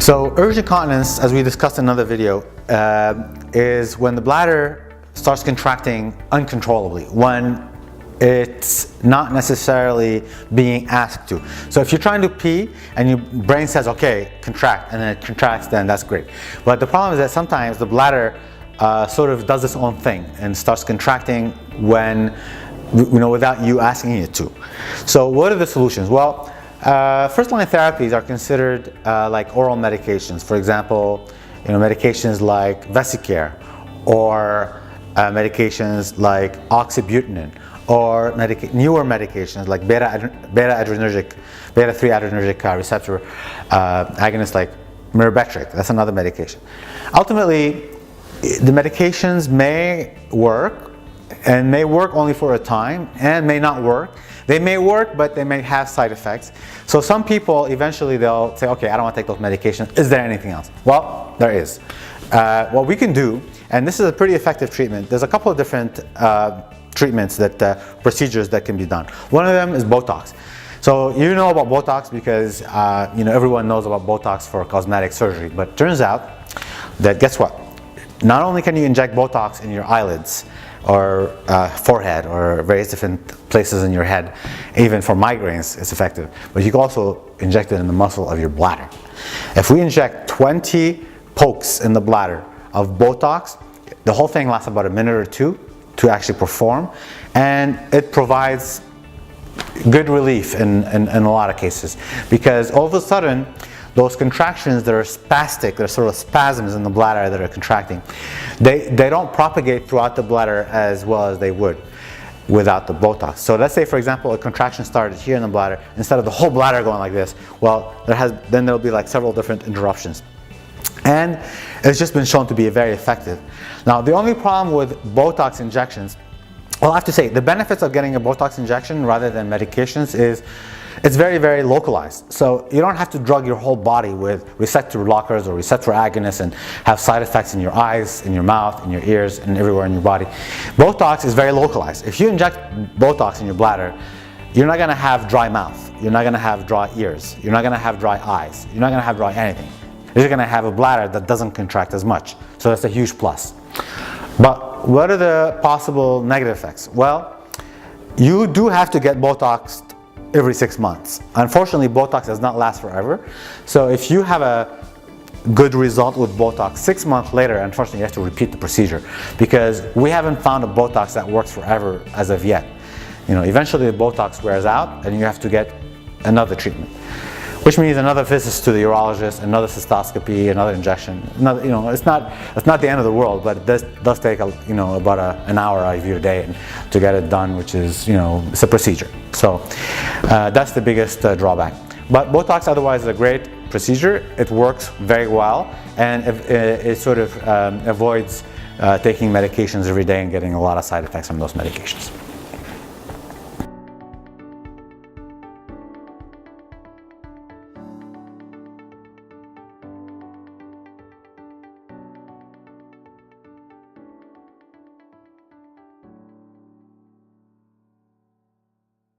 So urgent incontinence, as we discussed in another video, is when the bladder starts contracting uncontrollably, when it's not necessarily being asked to. So if you're trying to pee and your brain says, okay, contract, and then it contracts, then that's great. But the problem is that sometimes the bladder sort of does its own thing and starts contracting when, without you asking it to. So what are the solutions? Well, first-line therapies are considered like oral medications. For example, medications like Vesicare, or medications like oxybutynin, or newer medications like beta-3 adrenergic receptor agonists like Myrbetriq. That's another medication. Ultimately, the medications may work, and may work only for a time, and may not work. They may work, but they may have side effects. So some people, eventually they'll say, okay, I don't want to take those medications. Is there anything else? Well, there is. What we can do, and this is a pretty effective treatment, there's a couple of different treatments, procedures that can be done. One of them is Botox. So you know about Botox because everyone knows about Botox for cosmetic surgery, but it turns out that, guess what? Not only can you inject Botox in your eyelids, or forehead, or various different places in your head, even for migraines it's effective, but you can also inject it in the muscle of your bladder. If we inject 20 pokes in the bladder of Botox, the whole thing lasts about a minute or two to actually perform, and it provides good relief in a lot of cases, because all of a sudden those contractions that are spastic, they're sort of spasms in the bladder that are contracting, they don't propagate throughout the bladder as well as they would without the Botox. So let's say, for example, a contraction started here in the bladder. Instead of the whole bladder going like this, well, then there'll be like several different interruptions. And it's just been shown to be very effective. Now, the only problem with Botox injections, well, I have to say, the benefits of getting a Botox injection rather than medications is it's very, very localized. So you don't have to drug your whole body with receptor blockers or receptor agonists and have side effects in your eyes, in your mouth, in your ears, and everywhere in your body. Botox is very localized. If you inject Botox in your bladder, you're not going to have dry mouth. You're not going to have dry ears. You're not going to have dry eyes. You're not going to have dry anything. You're going to have a bladder that doesn't contract as much. So that's a huge plus. But what are the possible negative effects? Well, you do have to get Botox every 6 months. Unfortunately, Botox does not last forever. So if you have a good result with Botox 6 months later, unfortunately you have to repeat the procedure, because we haven't found a Botox that works forever as of yet. Eventually the Botox wears out and you have to get another treatment, which means another visit to the urologist, another cystoscopy, another injection. It's not the end of the world, but it does take about an hour of your day to get it done, which is it's a procedure. So that's the biggest drawback. But Botox otherwise is a great procedure. It works very well, and it sort of avoids taking medications every day and getting a lot of side effects from those medications.